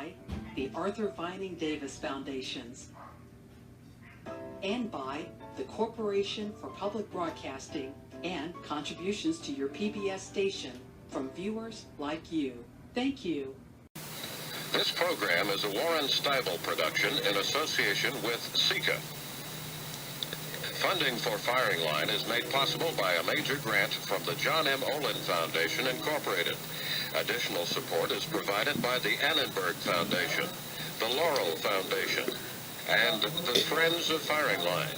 by the Arthur Vining Davis Foundations, and by the Corporation for Public Broadcasting and contributions to your PBS station from viewers like you. Thank you. This program is a Warren Steibel production in association with Sika. Funding for Firing Line is made possible by a major grant from the John M. Olin Foundation, Incorporated. Additional support is provided by the Annenberg Foundation, the Laurel Foundation, and the Friends of Firing Line.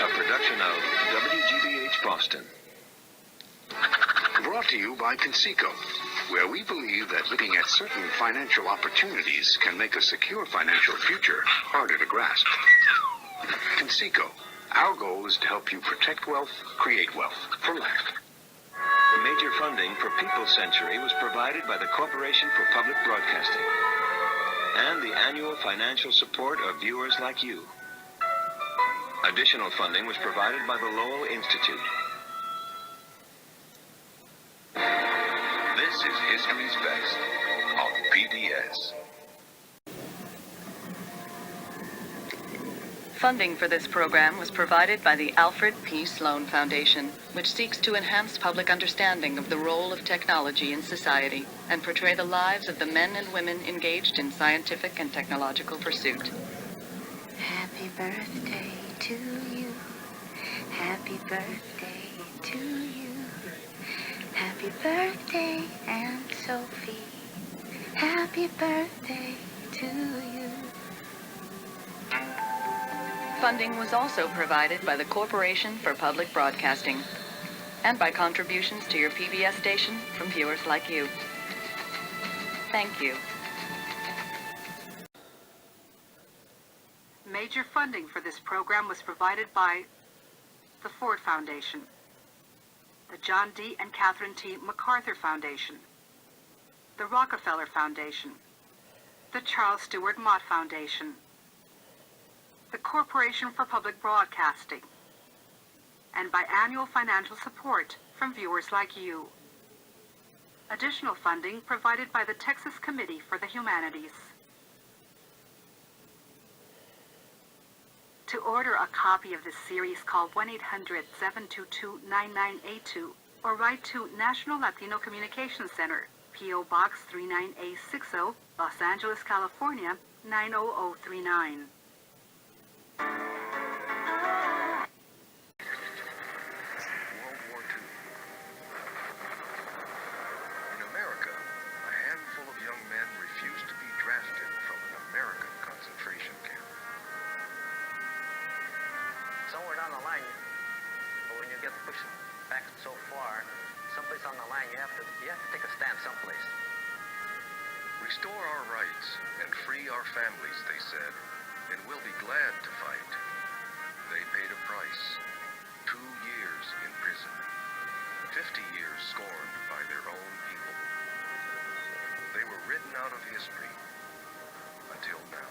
A production of WGBH Boston. Brought to you by Conseco, where we believe that looking at certain financial opportunities can make a secure financial future harder to grasp. Conseco, our goal is to help you protect wealth, create wealth for life. Major funding for People's Century was provided by the Corporation for Public Broadcasting and the annual financial support of viewers like you. Additional funding was provided by the Lowell Institute. This is History's Best on PBS. Funding for this program was provided by the Alfred P. Sloan Foundation, which seeks to enhance public understanding of the role of technology in society and portray the lives of the men and women engaged in scientific and technological pursuit. Happy birthday to you. Happy birthday to you. Happy birthday, Aunt Sophie. Happy birthday to you. Funding was also provided by the Corporation for Public Broadcasting and by contributions to your PBS station from viewers like you. Thank you. Major funding for this program was provided by the Ford Foundation, the John D. and Catherine T. MacArthur Foundation, the Rockefeller Foundation, the Charles Stewart Mott Foundation, the Corporation for Public Broadcasting, and by annual financial support from viewers like you. Additional funding provided by the Texas Committee for the Humanities. To order a copy of this series, call 1-800-722-9982 or write to National Latino Communications Center, P.O. Box 39A60, Los Angeles, California, 90039. World War II. In America, a handful of young men refused to be drafted from an American concentration camp. Somewhere down the line, but when you get pushed back so far, someplace on the line, you have to take a stand someplace. Restore our rights and free our families, they said, and we'll be glad to fight. They paid a price. 2 years in prison. 50 years scorned by their own people. They were written out of history until now.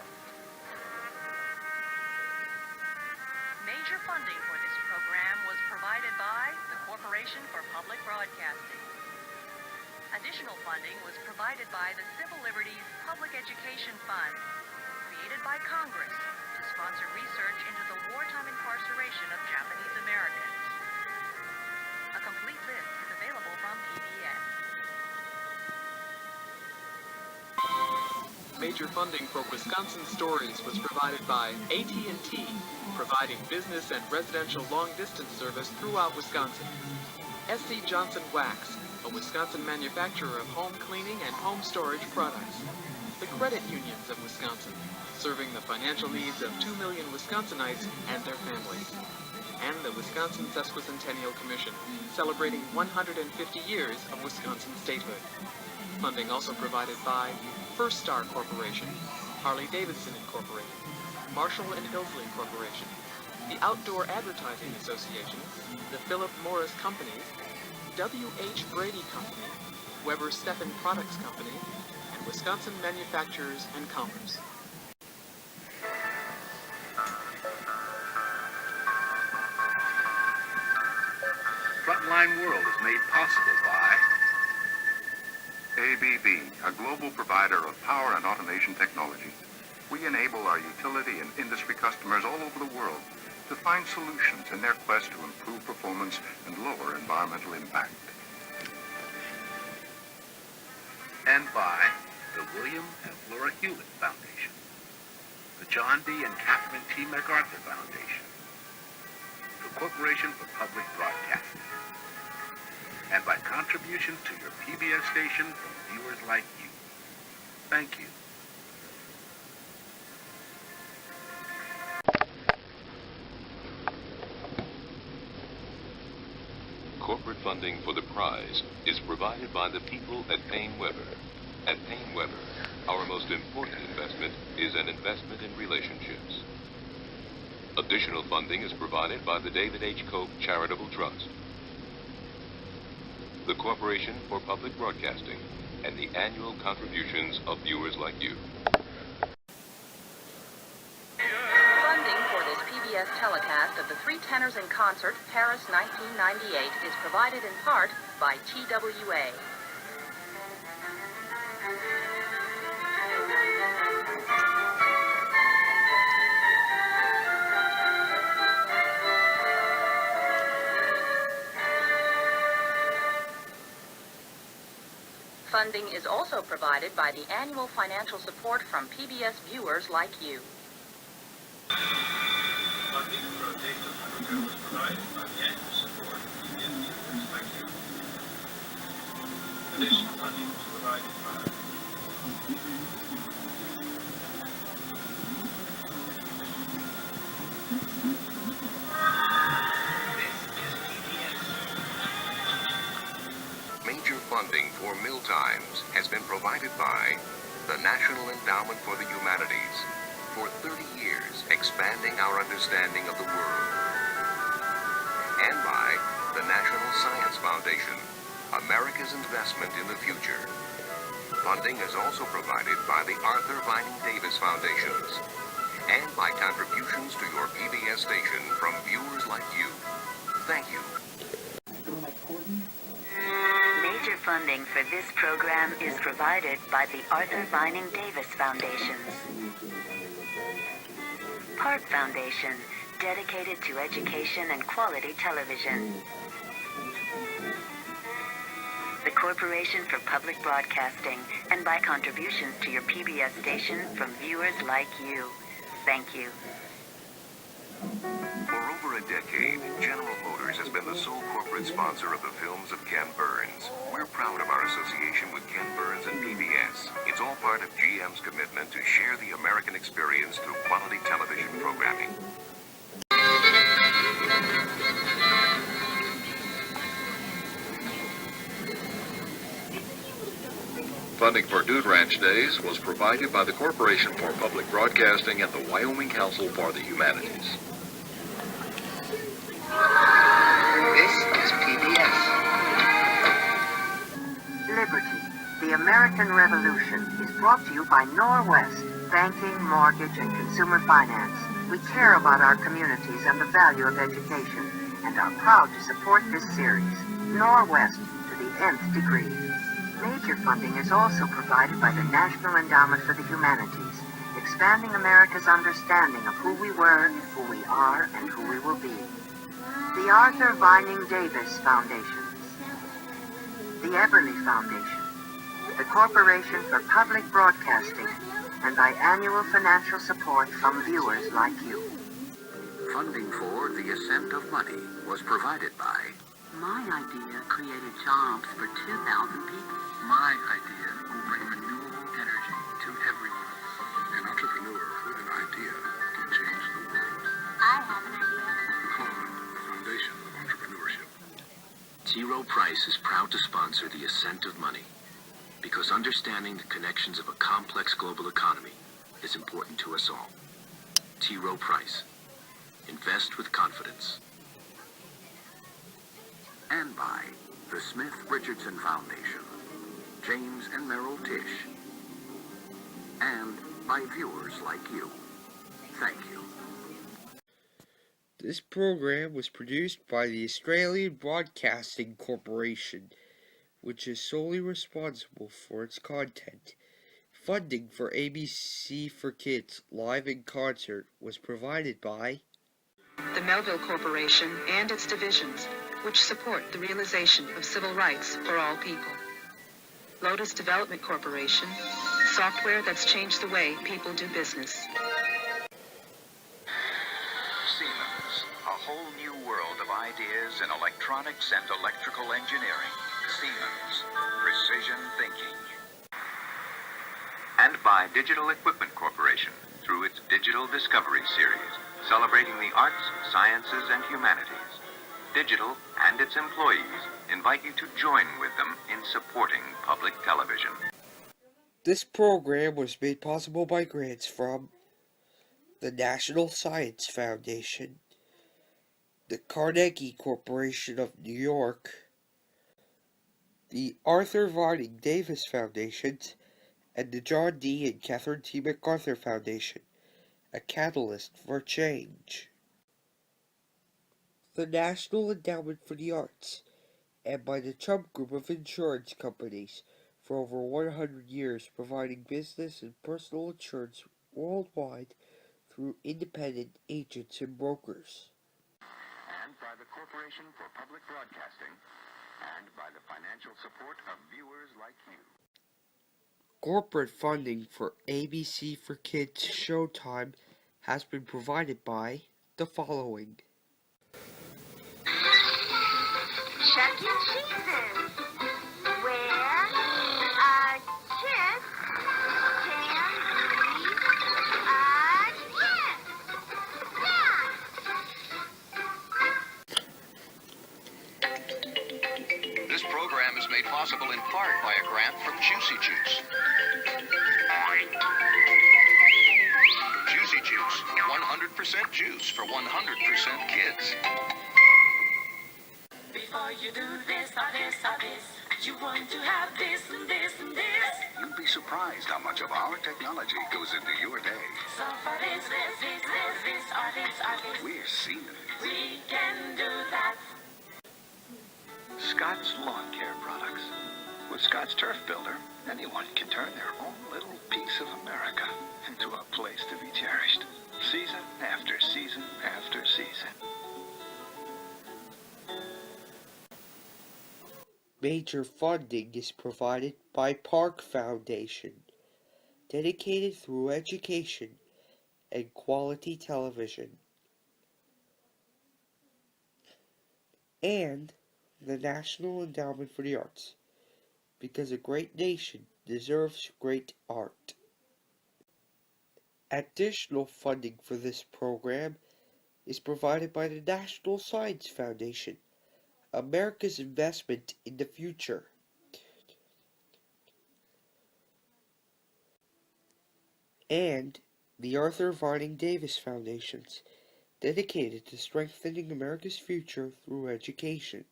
Major funding for this program was provided by the Corporation for Public Broadcasting. Additional funding was provided by the Civil Liberties Public Education Fund, created by Congress to sponsor research into the wartime incarceration of Japanese Americans. A complete list is available from PBS. Major funding for Wisconsin Stories was provided by AT&T, providing business and residential long-distance service throughout Wisconsin. S.C. Johnson Wax, a Wisconsin manufacturer of home cleaning and home storage products. The Credit Unions of Wisconsin, serving the financial needs of 2 million Wisconsinites and their families. And the Wisconsin Sesquicentennial Commission, celebrating 150 years of Wisconsin statehood. Funding also provided by First Star Corporation, Harley-Davidson Incorporated, Marshall and Hillsley Corporation, the Outdoor Advertising Association, the Philip Morris Companies, W.H. Brady Company, Weber Steffen Products Company, and Wisconsin Manufacturers and Commerce. online world is made possible by ABB, a global provider of power and automation technology. We enable our utility and industry customers all over the world to find solutions in their quest to improve performance and lower environmental impact. And by the William and Flora Hewlett Foundation, the John D. and Catherine T. MacArthur Foundation, the Corporation for Public Broadcasting, and by contributions to your PBS station from viewers like you. Thank you. Corporate funding for the prize is provided by the people at Payne Weber. At Payne Weber, our most important investment is an investment in relationships. Additional funding is provided by the David H. Koch Charitable Trust, the Corporation for Public Broadcasting, and the annual contributions of viewers like you. Funding for this PBS telecast of the Three Tenors in Concert, Paris 1998, is provided in part by TWA. Funding is also provided by the annual financial support from PBS viewers like you. Funding for a Taste of Hanukkah was provided by the annual support of PBS viewers like you. Additional funding was provided by Major funding for mealtimes has been provided by the National Endowment for the Humanities, for 30 years expanding our understanding of the world, and by the National Science Foundation, America's investment in the future. Funding is also provided by the Arthur Vining Davis Foundations, and by contributions to your PBS station from viewers like you. Thank you. Major funding for this program is provided by the Arthur Vining Davis Foundations. Park Foundation, dedicated to education and quality television. The Corporation for Public Broadcasting, and by contributions to your PBS station from viewers like you. Thank you. For over a decade, General Motors has been the sole corporate sponsor of the films of Ken Burns. We're proud of our association with Ken Burns and PBS. It's all part of GM's commitment to share the American experience through quality television programming. Funding for Dude Ranch Days was provided by the Corporation for Public Broadcasting and the Wyoming Council for the Humanities. This is PBS. Liberty, the American Revolution, is brought to you by Norwest, banking, mortgage, and consumer finance. We care about our communities and the value of education, and are proud to support this series, Norwest to the nth degree. Major funding is also provided by the National Endowment for the Humanities, expanding America's understanding of who we were, who we are, and who we will be. The Arthur Vining Davis Foundations, the Eberly Foundation, the Corporation for Public Broadcasting, and by annual financial support from viewers like you. Funding for The Ascent of Money was provided by My idea created jobs for 2,000 people. My idea will bring renewable energy to everyone. An entrepreneur with an idea can change the world. I have an idea. CON, the Foundation of Entrepreneurship. T. Rowe Price is proud to sponsor The Ascent of Money because understanding the connections of a complex global economy is important to us all. T. Rowe Price. Invest with confidence. And by the Smith Richardson Foundation, James and Merrill Tish, and by viewers like you. Thank you. This program was produced by the Australian Broadcasting Corporation, which is solely responsible for its content. Funding for ABC for Kids Live in Concert was provided by the Melville Corporation and its divisions, which support the realization of civil rights for all people. Lotus Development Corporation, software that's changed the way people do business. Siemens, a whole new world of ideas in electronics and electrical engineering. Siemens, precision thinking. And by Digital Equipment Corporation, through its Digital Discovery Series, celebrating the arts, sciences, and humanities. Digital and its employees invite you to join with them in supporting public television. This program was made possible by grants from the National Science Foundation, the Carnegie Corporation of New York, the Arthur Vining Davis Foundation, and the John D. and Catherine T. MacArthur Foundation, a catalyst for change. The National Endowment for the Arts, and by the Chubb Group of insurance companies, for over 100 years providing business and personal insurance worldwide through independent agents and brokers. And by the Corporation for Public Broadcasting, and by the financial support of viewers like you. Corporate funding for ABC for Kids Showtime has been provided by the following. Chuck E. Cheese's, where a kiss can be a kiss. This program is made possible in part by a grant from Juicy Juice. Juicy Juice, 100% juice for 100% kids. Before you do this or this or this, you want to have this and this and this. You'd be surprised how much of our technology goes into your day. So for this or this or this, We're Siemens. we can do that. Scott's Lawn Care Products. With Scott's Turf Builder, anyone can turn their own little piece of America into a place to be cherished. Season after season after season. Major funding is provided by Park Foundation, dedicated through education and quality television, and the National Endowment for the Arts, because a great nation deserves great art. Additional funding for this program is provided by the National Science Foundation, America's investment in the future. And the Arthur Vining Davis Foundations, dedicated to strengthening America's future through education.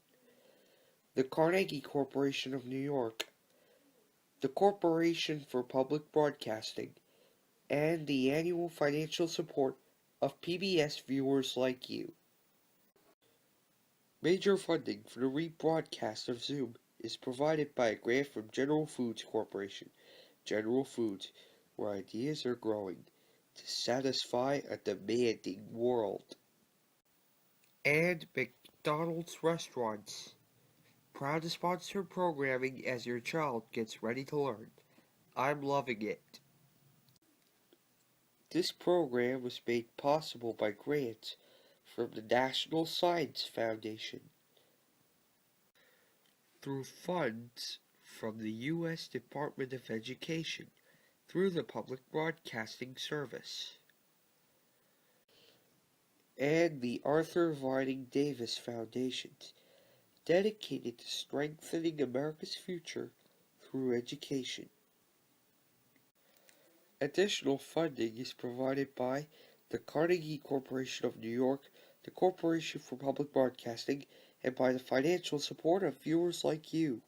The Carnegie Corporation of New York, the Corporation for Public Broadcasting, and the annual financial support of PBS viewers like you. Major funding for the rebroadcast of Zoom is provided by a grant from General Foods Corporation. General Foods, where ideas are growing to satisfy a demanding world. And McDonald's Restaurants, proud to sponsor programming as your child gets ready to learn. I'm loving it. This program was made possible by grants from the National Science Foundation, through funds from the U.S. Department of Education, through the Public Broadcasting Service, and the Arthur Vining Davis Foundation, dedicated to strengthening America's future through education. Additional funding is provided by the Carnegie Corporation of New York, the Corporation for Public Broadcasting, and by the financial support of viewers like you.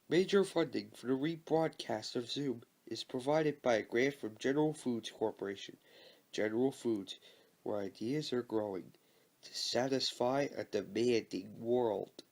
Major funding for the rebroadcast of Zoom is provided by a grant from General Foods Corporation. General Foods, where ideas are growing to satisfy a demanding world.